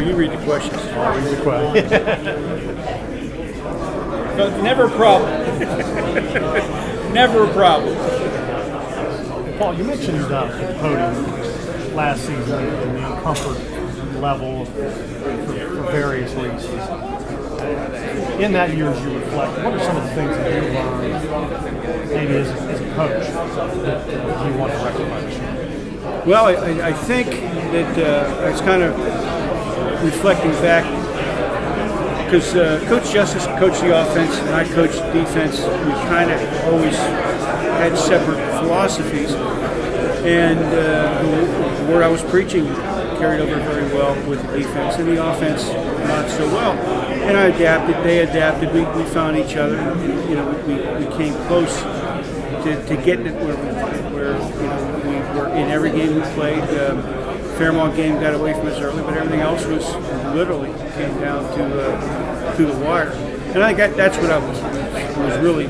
Oh, you read the questions. I'll read the question. So, never a problem. Never a problem. Paul, you mentioned at the podium last season and the comfort level for various reasons. In that year, as you reflect, what are some of the things that you learned, maybe as a coach, that you want to rectify this year? Well, I think that it's kind of reflecting back because Coach Justice coached the offense and I coached defense. We kind of always had separate philosophies, and the word I was preaching carried over very well with the defense, and the offense not so well. And I adapted, they adapted, we found each other, and we came close to getting it where we were in every game we played. Fairmont game got away from us early, but everything else was literally came down to the wire. And I think that's what I was really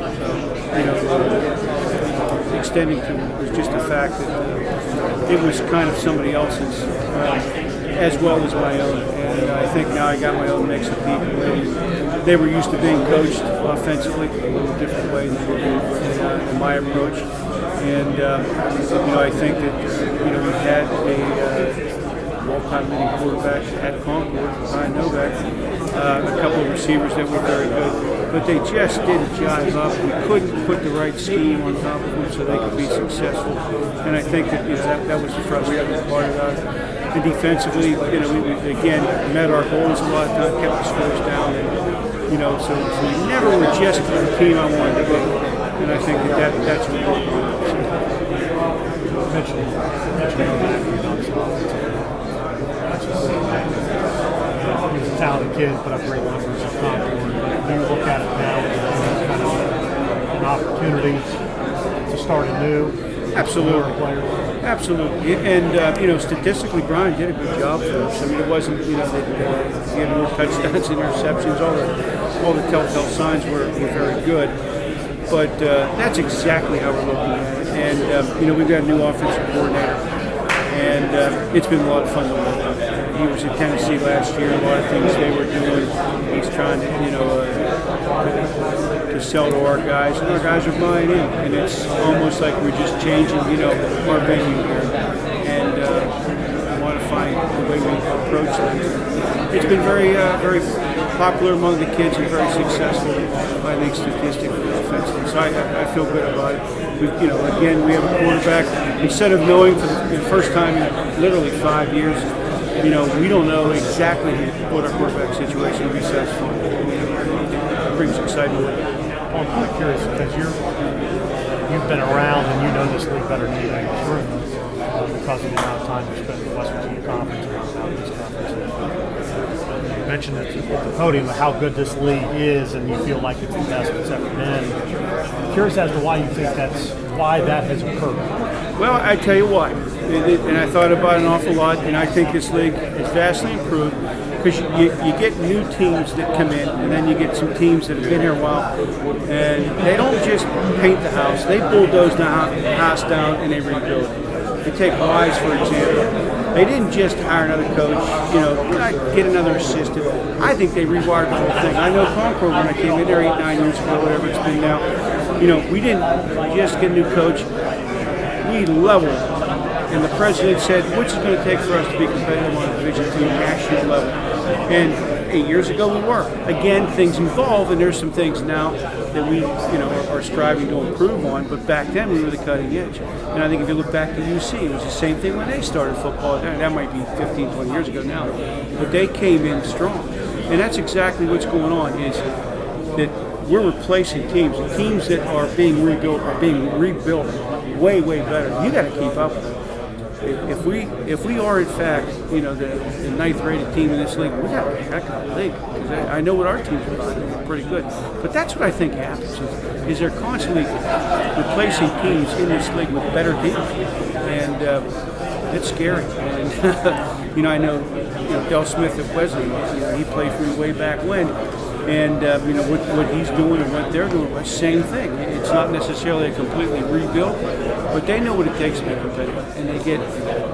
extending to, was just the fact that it was kind of somebody else's as well as my own. And I think now I got my own mix of people. They were used to being coached offensively a little different way than my approach. And I think that we had a all-time leading quarterback at Concord, Ryan Novak, a couple of receivers that were very good, but they just didn't jive up. We couldn't put the right scheme on top of them so they could be successful. And I think that that was the frustrating part of that. And defensively, we again met our goals a lot of times, kept the scores down, and so we never were just the team I wanted to be. And I think that's what we're doing. Mentioned he was a talented kid, put up great numbers at Concord. But do you look at it now as kind of an opportunity to start anew? Absolutely. And, statistically, Brian did a good job for us. I mean, it wasn't, that he had more touchdowns, interceptions, all the telltale signs were very good. But that's exactly how we're looking at it. And, we've got a new offensive coordinator, and it's been a lot of fun to work with. He was in Tennessee last year, a lot of things they were doing. He's trying to sell to our guys, and our guys are buying in. And it's almost like we're just changing, our venue here and modifying the way we approach things. It's been very, very popular among the kids and very successful, I think, statistically, offensively. So I feel good about it. Again, we have a quarterback. Instead of knowing for the first time in literally 5 years, we don't know exactly what our quarterback situation will be satisfying. It brings excitement with it. I'm kind of curious because you've been around and you know this league better than anybody in this room because of the amount of time you spent in the West Virginia Conference and the Southeast Conference. You mentioned at the podium how good this league is, and you feel like it's the best it's ever been. I'm curious as to why you think why that has occurred. Well, I tell you why, and I thought about it an awful lot, and I think this league is vastly improved because you get new teams that come in, and then you get some teams that have been here a while, and they don't just paint the house, they bulldoze the house down and they rebuild it. You take Wise, for example. They didn't just hire another coach, get another assistant. I think they rewired the whole thing. I know Concord, when I came in there 8-9 years ago, whatever it's been now, we didn't just get a new coach. We leveled, and the president said, which is going to take for us to be competitive on a Division II national level. And 8 years ago we were. Again, things evolve, and there's some things now that we, are striving to improve on. But back then we were the cutting edge. And I think if you look back to UC, it was the same thing when they started football. That might be 15, 20 years ago now. But they came in strong. And that's exactly what's going on, is that we're replacing teams. The teams that are being rebuilt are being rebuilt way, way better. You got to keep up with it. If we are in fact, the ninth-rated team in this league, we got a heck of a league. I know what our teams are about. They're pretty good. But that's what I think happens is they're constantly replacing teams in this league with better teams, and it's scary. And I know Del Smith at Wesley. He played for me way back when. And what he's doing and what they're doing, the same thing. It's not necessarily a completely rebuild, but they know what it takes to be competitive. And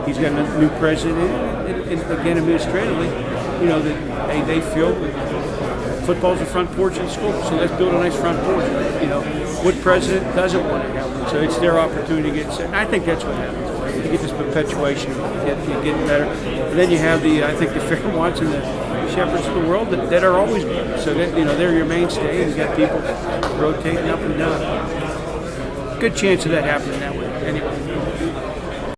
he's got a new president, and again, administratively, you know, that they feel that football's the front porch of the school, so let's build a nice front porch. You know, what president doesn't want to have one? So it's their opportunity to get set. And I think that's what happens. You get this perpetuation, you get better. And then you have I think the Fairmonts and the Shepherds of the world that are always good. So that, you know, they're your mainstay, and you got people rotating up and down. Good chance of that happening that way. Anyway.